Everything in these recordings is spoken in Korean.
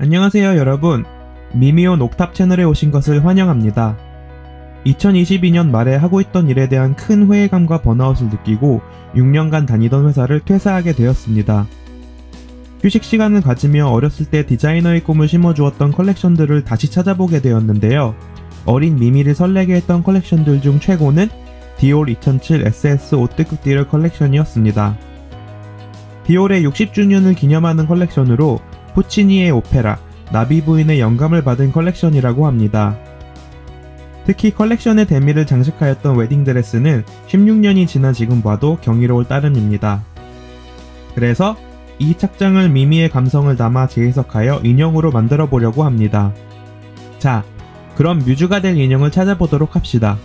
안녕하세요 여러분, 미미온 옥탑 채널에 오신 것을 환영합니다. 2022년 말에 하고 있던 일에 대한 큰 회의감과 번아웃을 느끼고 6년간 다니던 회사를 퇴사하게 되었습니다. 휴식 시간을 가지며 어렸을 때 디자이너의 꿈을 심어주었던 컬렉션들을 다시 찾아보게 되었는데요. 어린 미미를 설레게 했던 컬렉션들 중 최고는 디올 2007 SS 오뜨쿠띠르 컬렉션이었습니다. 디올의 60주년을 기념하는 컬렉션으로 푸치니의 오페라, 나비 부인의 영감을 받은 컬렉션이라고 합니다. 특히 컬렉션의 대미를 장식하였던 웨딩드레스는 16년이 지난 지금 봐도 경이로울 따름입니다. 그래서 이 착장을 미미의 감성을 담아 재해석하여 인형으로 만들어 보려고 합니다. 자, 그럼 뮤즈가 될 인형을 찾아보도록 합시다.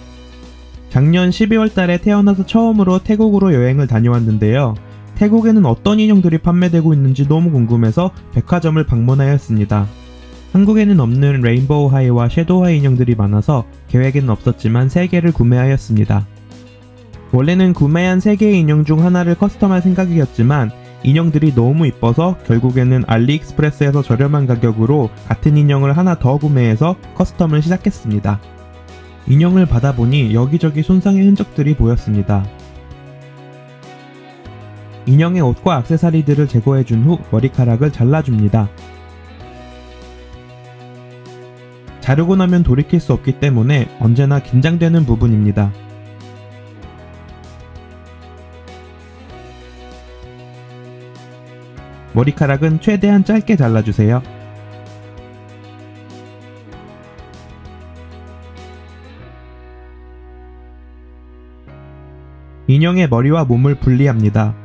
작년 12월 달에 태어나서 처음으로 태국으로 여행을 다녀왔는데요. 태국에는 어떤 인형들이 판매되고 있는지 너무 궁금해서 백화점을 방문하였습니다. 한국에는 없는 레인보우 하이와 섀도우 하이 인형들이 많아서 계획에는 없었지만 3개를 구매하였습니다. 원래는 구매한 3개의 인형 중 하나를 커스텀할 생각이었지만 인형들이 너무 이뻐서 결국에는 알리익스프레스에서 저렴한 가격으로 같은 인형을 하나 더 구매해서 커스텀을 시작했습니다. 인형을 받아보니 여기저기 손상의 흔적들이 보였습니다. 인형의 옷과 액세서리들을 제거해준 후 머리카락을 잘라줍니다. 자르고 나면 돌이킬 수 없기 때문에 언제나 긴장되는 부분입니다. 머리카락은 최대한 짧게 잘라주세요. 인형의 머리와 몸을 분리합니다.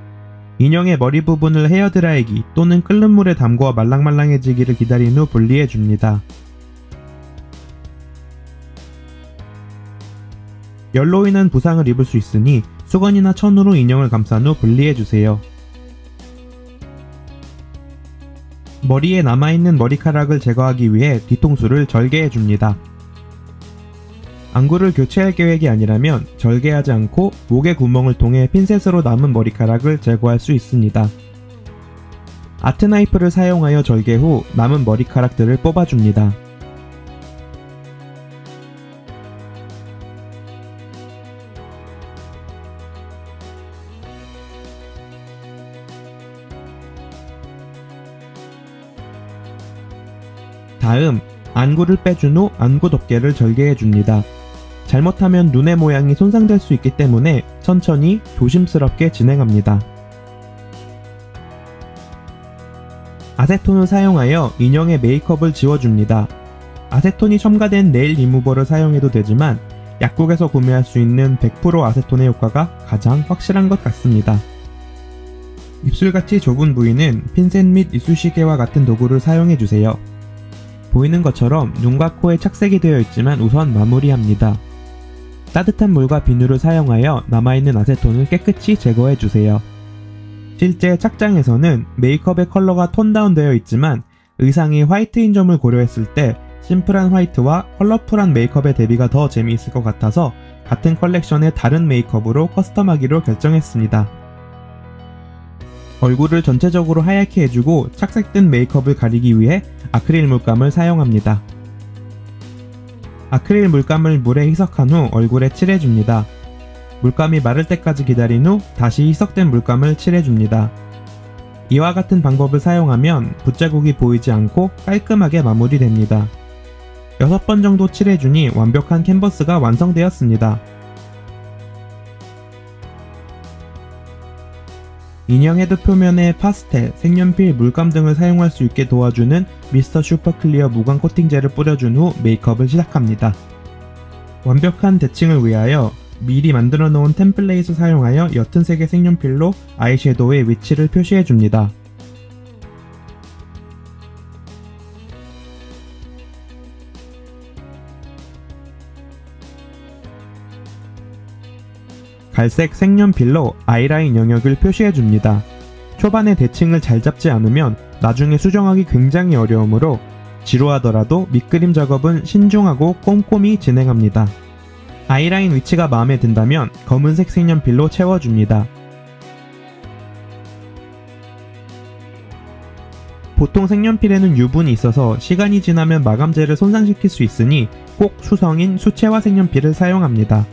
인형의 머리 부분을 헤어드라이기 또는 끓는 물에 담궈 말랑말랑해지기를 기다린 후 분리해줍니다. 열로 인한 부상을 입을 수 있으니 수건이나 천으로 인형을 감싼 후 분리해주세요. 머리에 남아있는 머리카락을 제거하기 위해 뒤통수를 절개해줍니다. 안구를 교체할 계획이 아니라면 절개하지 않고 목의 구멍을 통해 핀셋으로 남은 머리카락을 제거할 수 있습니다. 아트나이프를 사용하여 절개 후 남은 머리카락들을 뽑아줍니다. 다음, 안구를 빼준 후 안구 덮개를 절개해줍니다. 잘못하면 눈의 모양이 손상될 수 있기 때문에 천천히 조심스럽게 진행합니다. 아세톤을 사용하여 인형의 메이크업을 지워줍니다. 아세톤이 첨가된 네일 리무버를 사용해도 되지만 약국에서 구매할 수 있는 100% 아세톤의 효과가 가장 확실한 것 같습니다. 입술같이 좁은 부위는 핀셋 및 이쑤시개와 같은 도구를 사용해주세요. 보이는 것처럼 눈과 코에 착색이 되어 있지만 우선 마무리합니다. 따뜻한 물과 비누를 사용하여 남아있는 아세톤을 깨끗이 제거해주세요. 실제 착장에서는 메이크업의 컬러가 톤 다운되어 있지만 의상이 화이트인 점을 고려했을 때 심플한 화이트와 컬러풀한 메이크업의 대비가 더 재미있을 것 같아서 같은 컬렉션의 다른 메이크업으로 커스텀하기로 결정했습니다. 얼굴을 전체적으로 하얗게 해주고 착색된 메이크업을 가리기 위해 아크릴 물감을 사용합니다. 아크릴 물감을 물에 희석한 후 얼굴에 칠해줍니다. 물감이 마를 때까지 기다린 후 다시 희석된 물감을 칠해줍니다. 이와 같은 방법을 사용하면 붓자국이 보이지 않고 깔끔하게 마무리됩니다. 6번 정도 칠해주니 완벽한 캔버스가 완성되었습니다. 인형 헤드 표면에 파스텔, 색연필, 물감 등을 사용할 수 있게 도와주는 미스터 슈퍼클리어 무광 코팅젤을 뿌려준 후 메이크업을 시작합니다. 완벽한 대칭을 위하여 미리 만들어 놓은 템플레이트를 사용하여 옅은 색의 색연필로 아이섀도우의 위치를 표시해줍니다. 갈색 색연필로 아이라인 영역을 표시해줍니다. 초반에 대칭을 잘 잡지 않으면 나중에 수정하기 굉장히 어려우므로 지루하더라도 밑그림 작업은 신중하고 꼼꼼히 진행합니다. 아이라인 위치가 마음에 든다면 검은색 색연필로 채워줍니다. 보통 색연필에는 유분이 있어서 시간이 지나면 마감재를 손상시킬 수 있으니 꼭 수성인 수채화 색연필을 사용합니다.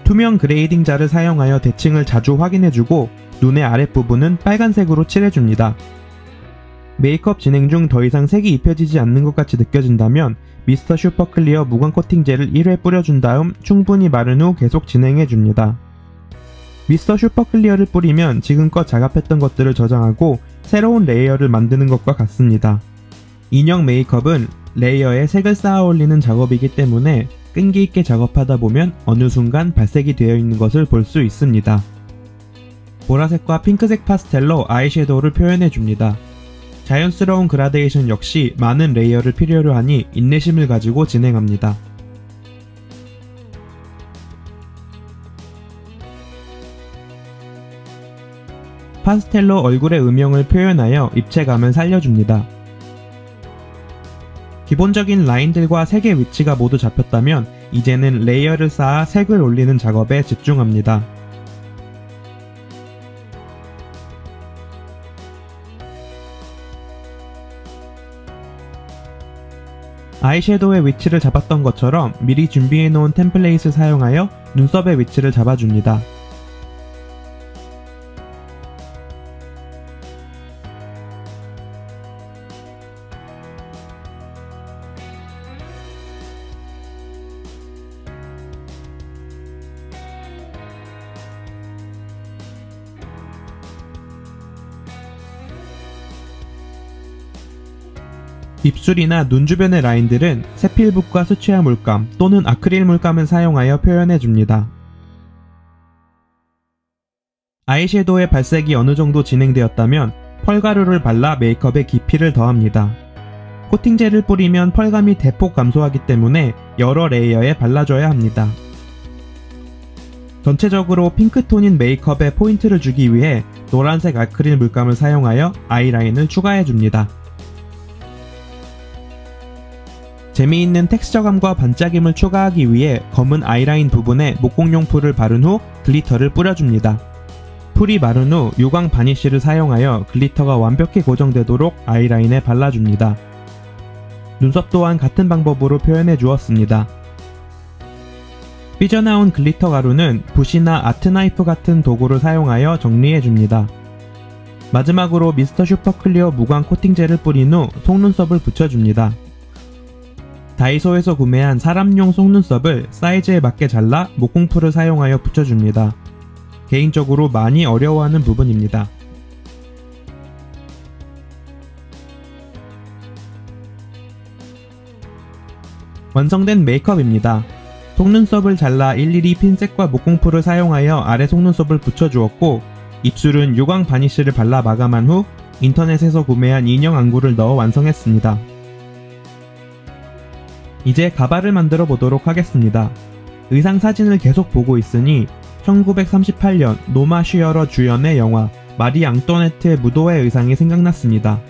투명 그레이딩 자를 사용하여 대칭을 자주 확인해주고 눈의 아랫부분은 빨간색으로 칠해줍니다. 메이크업 진행 중 더 이상 색이 입혀지지 않는 것 같이 느껴진다면 미스터 슈퍼 클리어 무광 코팅 젤을 1회 뿌려준 다음 충분히 마른 후 계속 진행해줍니다. 미스터 슈퍼 클리어를 뿌리면 지금껏 자갑했던 것들을 저장하고 새로운 레이어를 만드는 것과 같습니다. 인형 메이크업은 레이어에 색을 쌓아 올리는 작업이기 때문에 끈기 있게 작업하다 보면 어느 순간 발색이 되어 있는 것을 볼 수 있습니다. 보라색과 핑크색 파스텔로 아이섀도우를 표현해줍니다. 자연스러운 그라데이션 역시 많은 레이어를 필요로 하니 인내심을 가지고 진행합니다. 파스텔로 얼굴의 음영을 표현하여 입체감을 살려줍니다. 기본적인 라인들과 색의 위치가 모두 잡혔다면 이제는 레이어를 쌓아 색을 올리는 작업에 집중합니다. 아이섀도우의 위치를 잡았던 것처럼 미리 준비해놓은 템플레이트를 사용하여 눈썹의 위치를 잡아줍니다. 입술이나 눈 주변의 라인들은 세필붓과 수채화 물감 또는 아크릴 물감을 사용하여 표현해줍니다. 아이섀도우의 발색이 어느정도 진행되었다면 펄가루를 발라 메이크업에 깊이를 더합니다. 코팅젤을 뿌리면 펄감이 대폭 감소하기 때문에 여러 레이어에 발라줘야 합니다. 전체적으로 핑크톤인 메이크업에 포인트를 주기 위해 노란색 아크릴 물감을 사용하여 아이라인을 추가해줍니다. 재미있는 텍스처감과 반짝임을 추가하기 위해 검은 아이라인 부분에 목공용 풀을 바른 후 글리터를 뿌려줍니다. 풀이 마른 후 유광 바니쉬를 사용하여 글리터가 완벽히 고정되도록 아이라인에 발라줍니다. 눈썹 또한 같은 방법으로 표현해 주었습니다. 삐져나온 글리터 가루는 붓이나 아트나이프 같은 도구를 사용하여 정리해줍니다. 마지막으로 미스터 슈퍼 클리어 무광 코팅젤을 뿌린 후 속눈썹을 붙여줍니다. 다이소에서 구매한 사람용 속눈썹을 사이즈에 맞게 잘라 목공풀을 사용하여 붙여줍니다. 개인적으로 많이 어려워하는 부분입니다. 완성된 메이크업입니다. 속눈썹을 잘라 일일이 핀셋과 목공풀을 사용하여 아래 속눈썹을 붙여주었고 입술은 유광 바니쉬를 발라 마감한 후 인터넷에서 구매한 인형 안구를 넣어 완성했습니다. 이제 가발을 만들어 보도록 하겠습니다. 의상 사진을 계속 보고 있으니 1938년 노마 쉬어러 주연의 영화 마리 앙뚜아네트의 무도회 의상이 생각났습니다.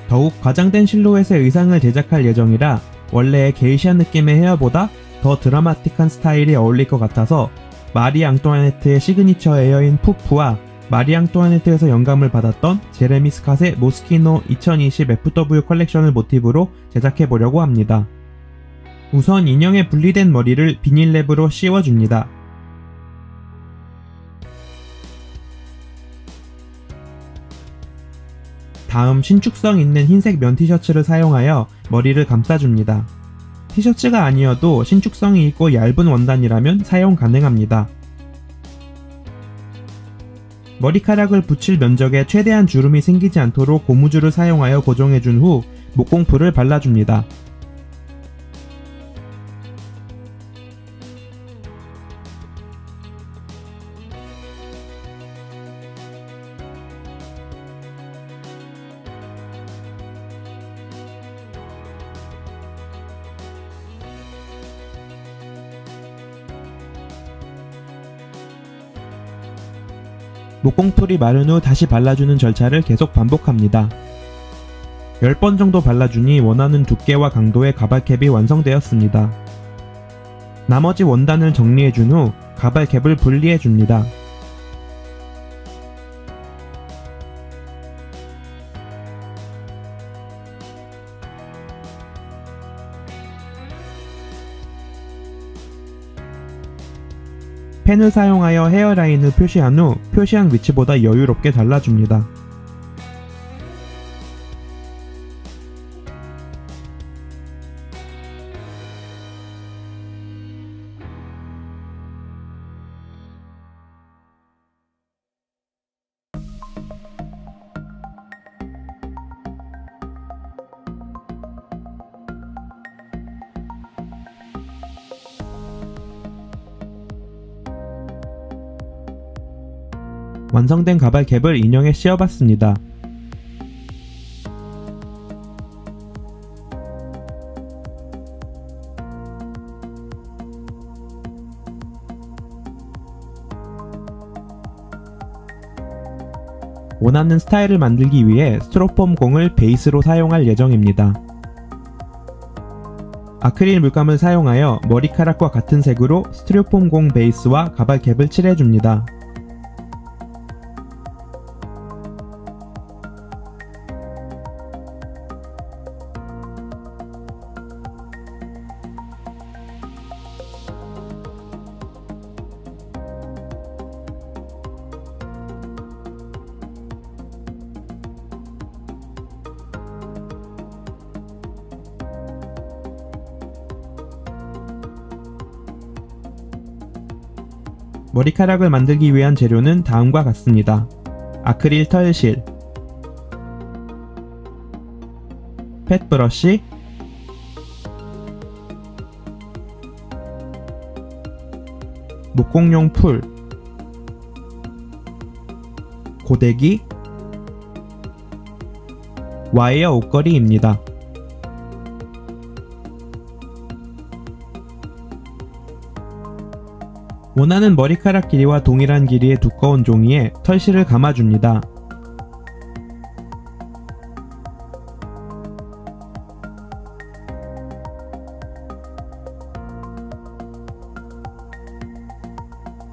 더욱 과장된 실루엣의 의상을 제작할 예정이라 원래의 게이샤 느낌의 헤어보다 더 드라마틱한 스타일이 어울릴 것 같아서 마리 앙뚜아네트의 시그니처 헤어인 푸프와 마리 앙뚜아네트에서 영감을 받았던 제레미 스캇의 모스키노 2020 FW 컬렉션을 모티브로 제작해보려고 합니다. 우선 인형의 분리된 머리를 비닐랩으로 씌워줍니다. 다음 신축성 있는 흰색 면 티셔츠를 사용하여 머리를 감싸줍니다. 티셔츠가 아니어도 신축성이 있고 얇은 원단이라면 사용 가능합니다. 머리카락을 붙일 면적에 최대한 주름이 생기지 않도록 고무줄을 사용하여 고정해준 후 목공풀을 발라줍니다. 목공풀이 마른 후 다시 발라주는 절차를 계속 반복합니다. 10번 정도 발라주니 원하는 두께와 강도의 가발캡이 완성되었습니다. 나머지 원단을 정리해준 후 가발캡을 분리해줍니다. 펜을 사용하여 헤어라인을 표시한 후 표시한 위치보다 여유롭게 잘라줍니다. 완성된 가발캡을 인형에 씌워봤습니다. 원하는 스타일을 만들기 위해 스티로폼 공을 베이스로 사용할 예정입니다. 아크릴 물감을 사용하여 머리카락과 같은 색으로 스티로폼 공 베이스와 가발캡을 칠해줍니다. 머리카락을 만들기 위한 재료는 다음과 같습니다. 아크릴 털실, 펫브러쉬, 목공용 풀, 고데기, 와이어 옷걸이입니다. 원하는 머리카락 길이와 동일한 길이의 두꺼운 종이에 털실을 감아줍니다.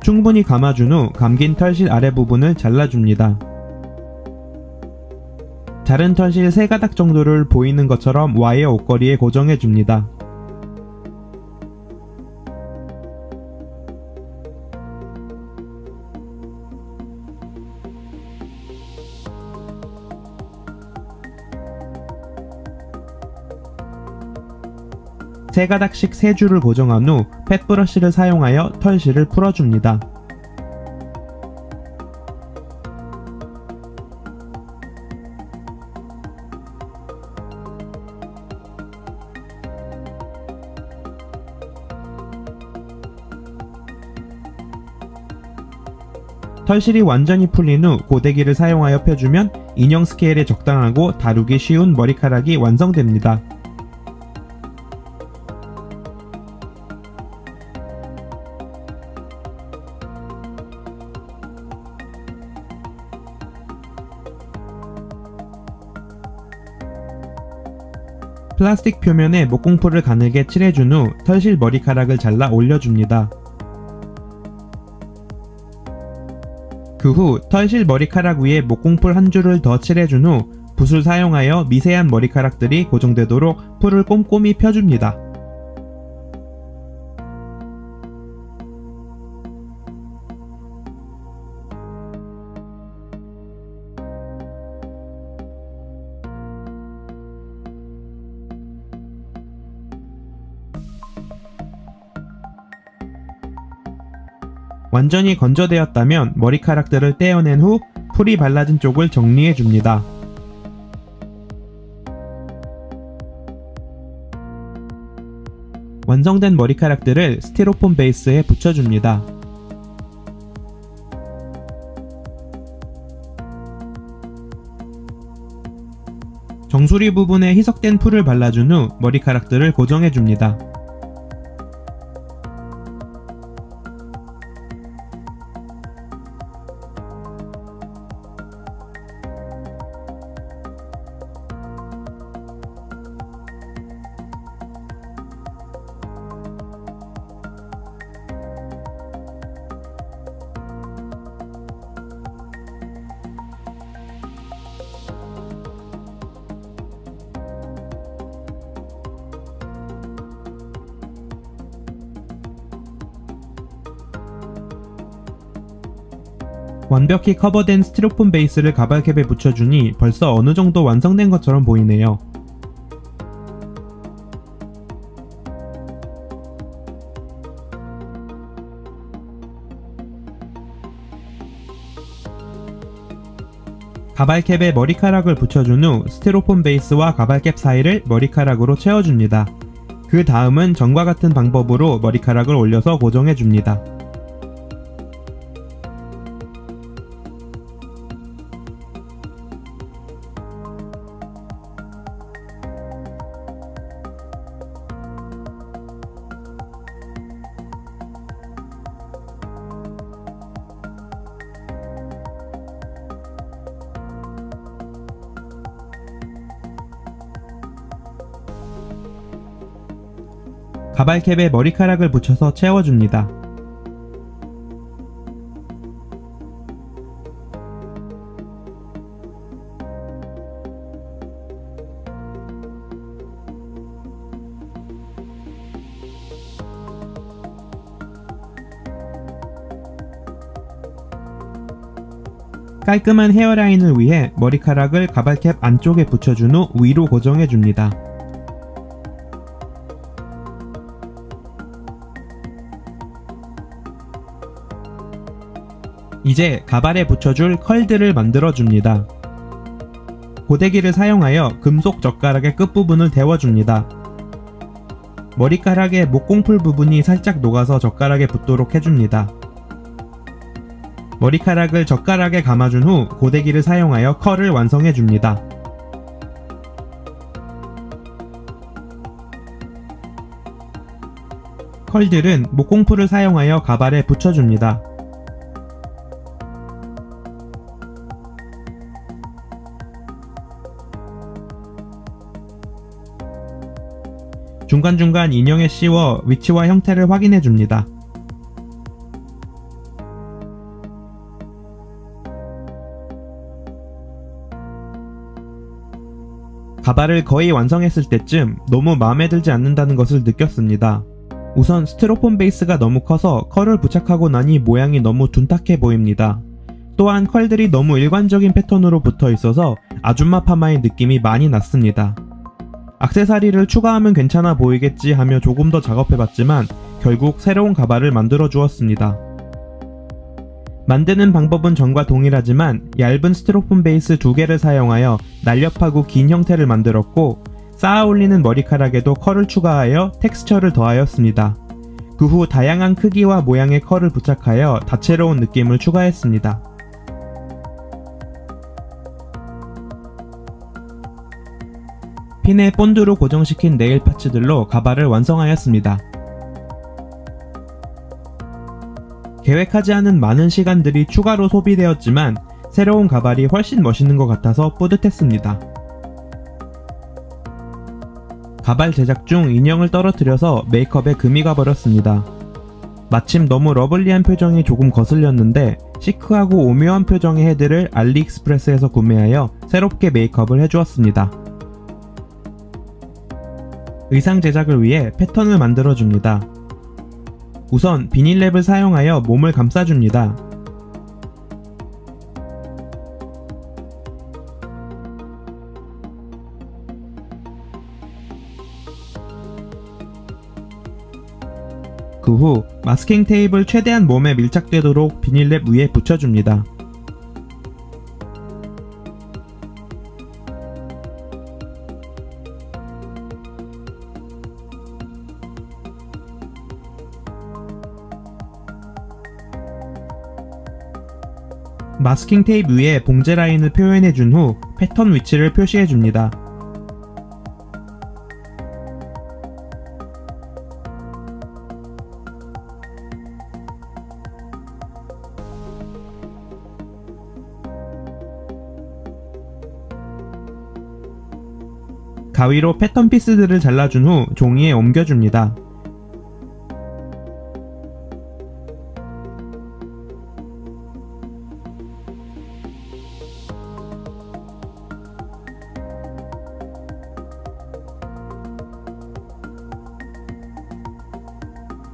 충분히 감아준 후 감긴 털실 아래 부분을 잘라줍니다. 자른 털실 3가닥 정도를 보이는 것처럼 와이어 옷걸이에 고정해줍니다. 세 가닥씩 3줄을 고정한 후 펫브러쉬를 사용하여 털실을 풀어줍니다. 털실이 완전히 풀린 후 고데기를 사용하여 펴주면 인형 스케일에 적당하고 다루기 쉬운 머리카락이 완성됩니다. 플라스틱 표면에 목공풀을 가늘게 칠해준 후 털실 머리카락을 잘라 올려줍니다. 그 후 털실 머리카락 위에 목공풀 한 줄을 더 칠해준 후 붓을 사용하여 미세한 머리카락들이 고정되도록 풀을 꼼꼼히 펴줍니다. 완전히 건조되었다면 머리카락들을 떼어낸 후 풀이 발라진 쪽을 정리해줍니다. 완성된 머리카락들을 스티로폼 베이스에 붙여줍니다. 정수리 부분에 희석된 풀을 발라준 후 머리카락들을 고정해줍니다. 완벽히 커버된 스티로폼 베이스를 가발캡에 붙여주니 벌써 어느정도 완성된 것처럼 보이네요. 가발캡에 머리카락을 붙여준 후 스티로폼 베이스와 가발캡 사이를 머리카락으로 채워줍니다. 그 다음은 전과 같은 방법으로 머리카락을 올려서 고정해줍니다. 가발캡에 머리카락을 붙여서 채워줍니다. 깔끔한 헤어라인을 위해 머리카락을 가발캡 안쪽에 붙여준 후 위로 고정해줍니다. 이제 가발에 붙여줄 컬들을 만들어줍니다. 고데기를 사용하여 금속 젓가락의 끝부분을 데워줍니다. 머리카락의 목공풀 부분이 살짝 녹아서 젓가락에 붙도록 해줍니다. 머리카락을 젓가락에 감아준 후 고데기를 사용하여 컬을 완성해줍니다. 컬들은 목공풀을 사용하여 가발에 붙여줍니다. 중간중간 인형에 씌워 위치와 형태를 확인해줍니다. 가발을 거의 완성했을 때쯤 너무 마음에 들지 않는다는 것을 느꼈습니다. 우선 스티로폼 베이스가 너무 커서 컬을 부착하고 나니 모양이 너무 둔탁해 보입니다. 또한 컬들이 너무 일관적인 패턴으로 붙어 있어서 아줌마 파마의 느낌이 많이 났습니다. 액세서리를 추가하면 괜찮아 보이겠지 하며 조금 더 작업해봤지만 결국 새로운 가발을 만들어 주었습니다. 만드는 방법은 전과 동일하지만 얇은 스티로폼 베이스 2개를 사용하여 날렵하고 긴 형태를 만들었고 쌓아 올리는 머리카락에도 컬을 추가하여 텍스처를 더하였습니다. 그 후 다양한 크기와 모양의 컬을 부착하여 다채로운 느낌을 추가했습니다. 핀에 본드로 고정시킨 네일 파츠들로 가발을 완성하였습니다. 계획하지 않은 많은 시간들이 추가로 소비되었지만 새로운 가발이 훨씬 멋있는 것 같아서 뿌듯했습니다. 가발 제작 중 인형을 떨어뜨려서 메이크업에 금이 가버렸습니다. 마침 너무 러블리한 표정이 조금 거슬렸는데 시크하고 오묘한 표정의 헤드를 알리익스프레스에서 구매하여 새롭게 메이크업을 해주었습니다. 의상 제작을 위해 패턴을 만들어줍니다. 우선 비닐랩을 사용하여 몸을 감싸줍니다. 그 후 마스킹 테이프를 최대한 몸에 밀착되도록 비닐랩 위에 붙여줍니다. 마스킹 테이프 위에 봉제 라인을 표현해준 후 패턴 위치를 표시해줍니다. 가위로 패턴 피스들을 잘라준 후 종이에 옮겨줍니다.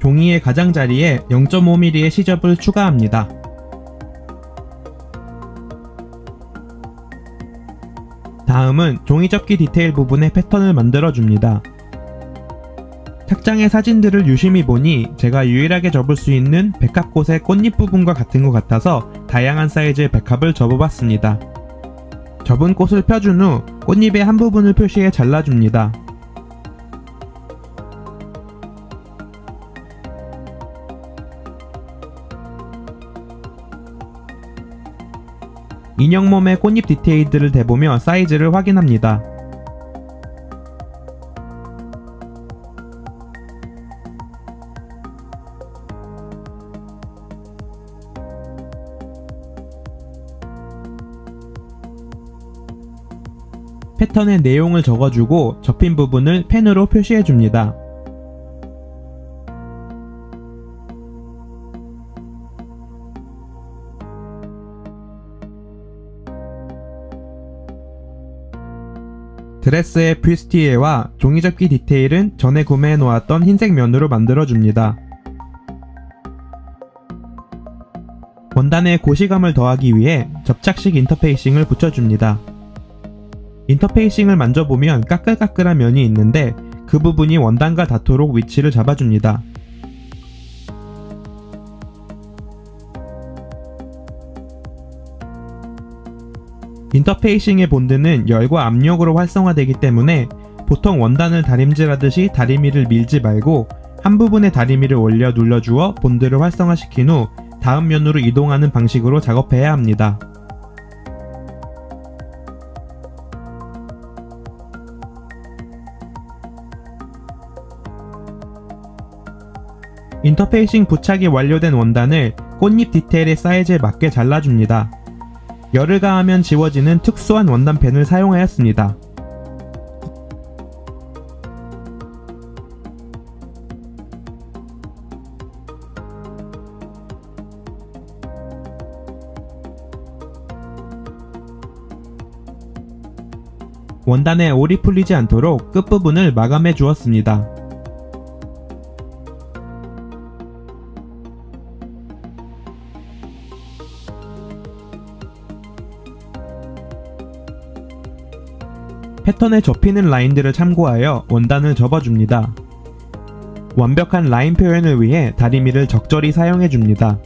종이의 가장자리에 0.5mm의 시접을 추가합니다. 다음은 종이접기 디테일 부분의 패턴을 만들어줍니다. 책장의 사진들을 유심히 보니 제가 유일하게 접을 수 있는 백합꽃의 꽃잎 부분과 같은 것 같아서 다양한 사이즈의 백합을 접어봤습니다. 접은 꽃을 펴준 후 꽃잎의 한 부분을 표시해 잘라줍니다. 인형 몸의 꽃잎 디테일들을 대보며 사이즈를 확인합니다. 패턴의 내용을 적어주고 접힌 부분을 펜으로 표시해줍니다. 드레스의 뷰스티에와 종이접기 디테일은 전에 구매해 놓았던 흰색 면으로 만들어줍니다. 원단에 고시감을 더하기 위해 접착식 인터페이싱을 붙여줍니다. 인터페이싱을 만져보면 까끌까끌한 면이 있는데 그 부분이 원단과 닿도록 위치를 잡아줍니다. 인터페이싱의 본드는 열과 압력으로 활성화되기 때문에 보통 원단을 다림질하듯이 다리미를 밀지 말고 한 부분의 다리미를 올려 눌러주어 본드를 활성화시킨 후 다음 면으로 이동하는 방식으로 작업해야 합니다. 인터페이싱 부착이 완료된 원단을 꽃잎 디테일의 사이즈에 맞게 잘라줍니다. 열을 가하면 지워지는 특수한 원단펜을 사용하였습니다. 원단에 올이 풀리지 않도록 끝부분을 마감해 주었습니다. 패턴에 접히는 라인들을 참고하여 원단을 접어줍니다. 완벽한 라인 표현을 위해 다리미를 적절히 사용해줍니다.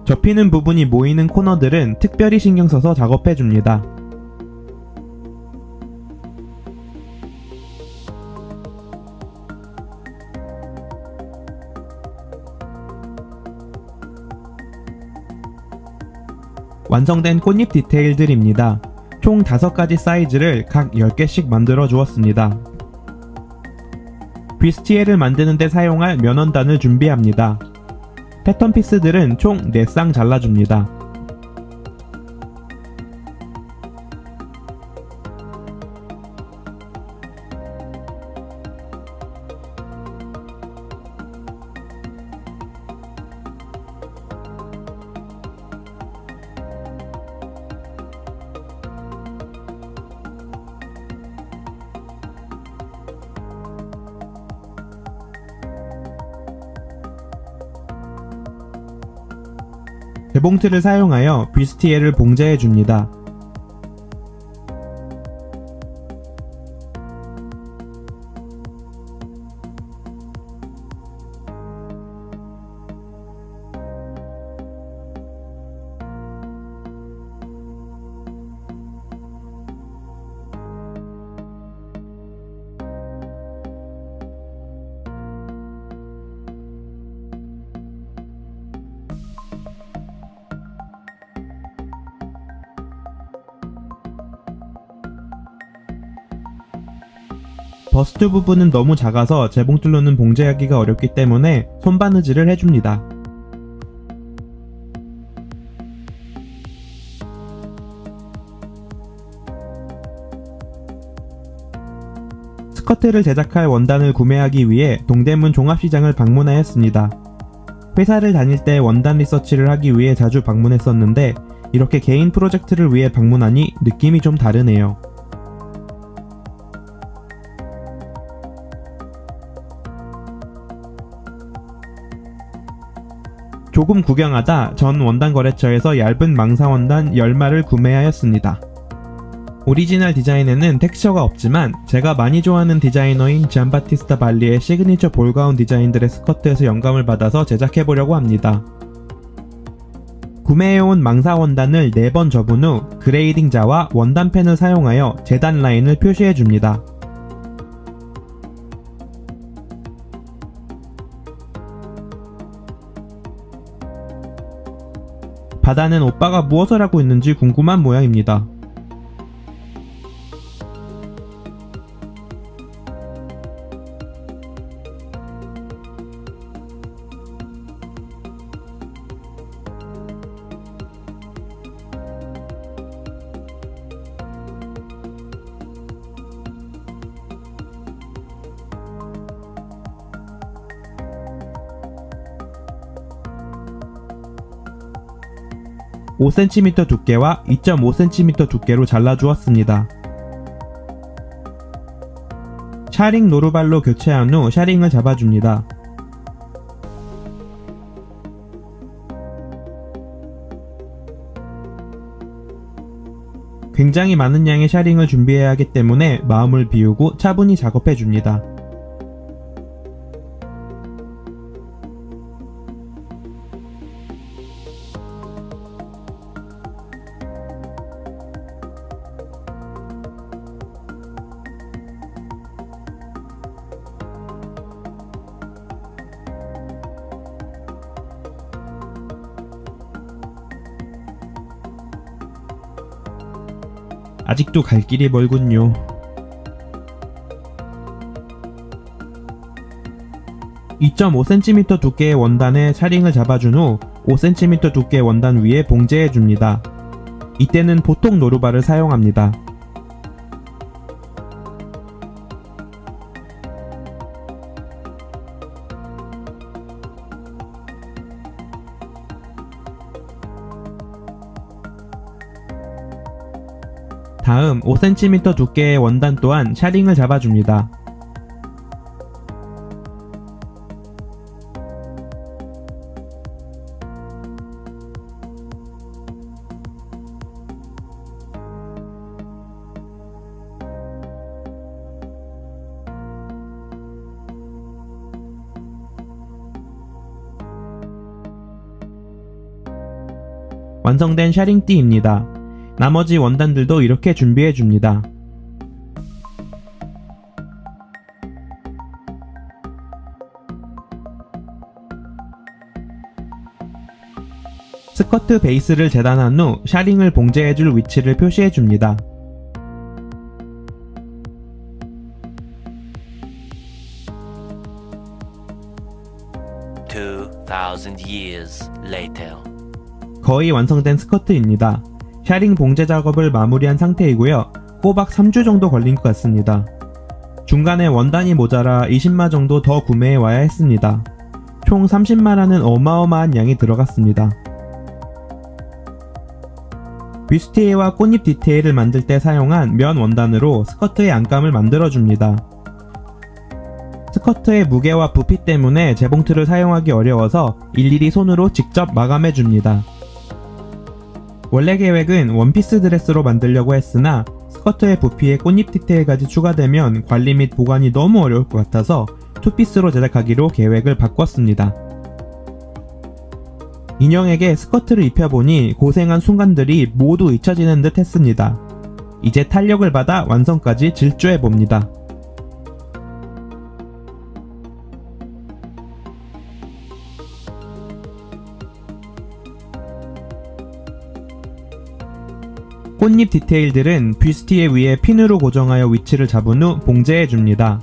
접히는 부분이 모이는 코너들은 특별히 신경 써서 작업해줍니다. 완성된 꽃잎 디테일들입니다. 총 5가지 사이즈를 각 10개씩 만들어 주었습니다. 뷔스티에를 만드는 데 사용할 면원단을 준비합니다. 패턴 피스들은 총 4쌍 잘라줍니다. 재봉틀을 사용하여 뷔스티에를 봉제해줍니다. 버스트 부분은 너무 작아서 재봉틀로는 봉제하기가 어렵기 때문에 손바느질을 해줍니다. 스커트를 제작할 원단을 구매하기 위해 동대문 종합시장을 방문하였습니다. 회사를 다닐 때 원단 리서치를 하기 위해 자주 방문했었는데 이렇게 개인 프로젝트를 위해 방문하니 느낌이 좀 다르네요. 조금 구경하다 전 원단거래처에서 얇은 망사원단 10마를 구매하였습니다. 오리지널 디자인에는 텍스처가 없지만 제가 많이 좋아하는 디자이너인 지안바티스타 발리의 시그니처 볼가운 디자인들의 스커트에서 영감을 받아서 제작해보려고 합니다. 구매해온 망사 원단을 4번 접은 후 그레이딩 자와 원단펜을 사용하여 재단 라인을 표시해줍니다. 바다는 오빠가 무엇을 하고 있는지 궁금한 모양입니다. (5cm) 두께와 (2.5cm) 두께로 잘라주었습니다. 샤링 노루발로 교체한 후 샤링을 잡아줍니다. 굉장히 많은 양의 샤링을 준비해야 하기 때문에 마음을 비우고 차분히 작업해줍니다. 아직도 갈 길이 멀군요. (2.5cm) 두께의 원단에 샤링을 잡아준 후 5cm 두께의 원단 위에 봉제해줍니다. 이때는 보통 노루발을 사용합니다. 다음 5cm 두께의 원단 또한 샤링을 잡아줍니다. 완성된 샤링띠입니다. 나머지 원단들도 이렇게 준비해줍니다. 스커트 베이스를 재단한 후 샤링을 봉제해줄 위치를 표시해줍니다. years later. 거의 완성된 스커트입니다. 샤링 봉제 작업을 마무리한 상태이고요. 꼬박 3주 정도 걸린 것 같습니다. 중간에 원단이 모자라 20마 정도 더 구매해 와야 했습니다. 총 30마라는 어마어마한 양이 들어갔습니다. 뷰스티에와 꽃잎 디테일을 만들 때 사용한 면 원단으로 스커트의 안감을 만들어줍니다. 스커트의 무게와 부피 때문에 재봉틀을 사용하기 어려워서 일일이 손으로 직접 마감해줍니다. 원래 계획은 원피스 드레스로 만들려고 했으나 스커트의 부피에 꽃잎 디테일까지 추가되면 관리 및 보관이 너무 어려울 것 같아서 투피스로 제작하기로 계획을 바꿨습니다. 인형에게 스커트를 입혀보니 고생한 순간들이 모두 잊혀지는 듯 했습니다. 이제 탄력을 받아 완성까지 질주해봅니다. 꽃잎 디테일들은 뷰스티에 위에 핀으로 고정하여 위치를 잡은 후 봉제해줍니다.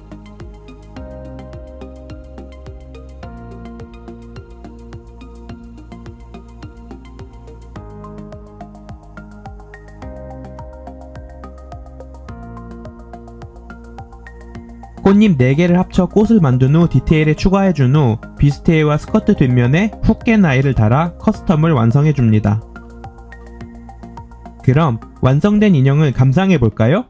꽃잎 4개를 합쳐 꽃을 만든 후 디테일에 추가해준 후 비스트에와 스커트 뒷면에 훅겐 아이를 달아 커스텀을 완성해줍니다. 그럼 완성된 인형을 감상해볼까요?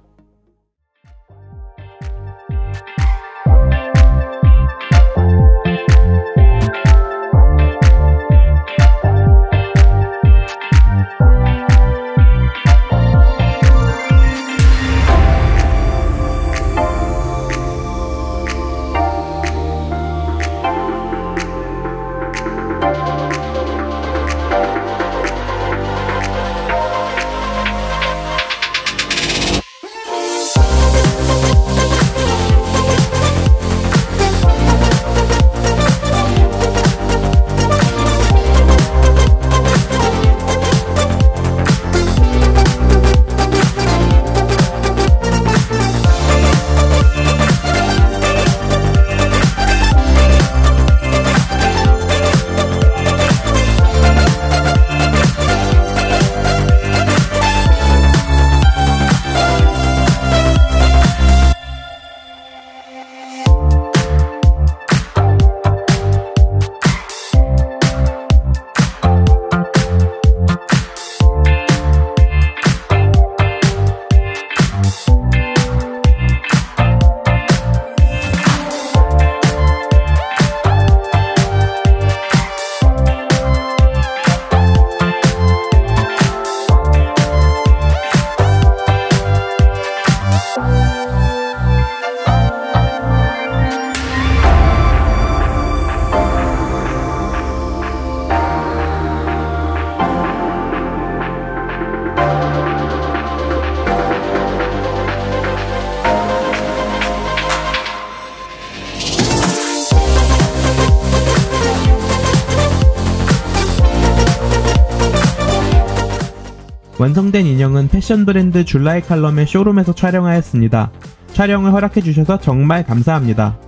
완성된 인형은 패션 브랜드 줄라이 칼럼의 쇼룸에서 촬영하였습니다. 촬영을 허락해주셔서 정말 감사합니다.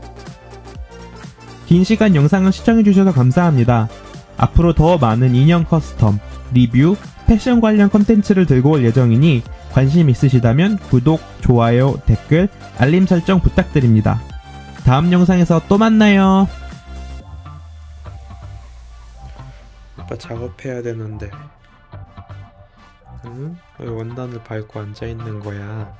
긴 시간 영상을 시청해주셔서 감사합니다. 앞으로 더 많은 인형 커스텀, 리뷰, 패션 관련 컨텐츠를 들고 올 예정이니 관심 있으시다면 구독, 좋아요, 댓글, 알림 설정 부탁드립니다. 다음 영상에서 또 만나요. 오빠 작업해야 되는데. 응? 왜 원단을 밟고 앉아있는 거야?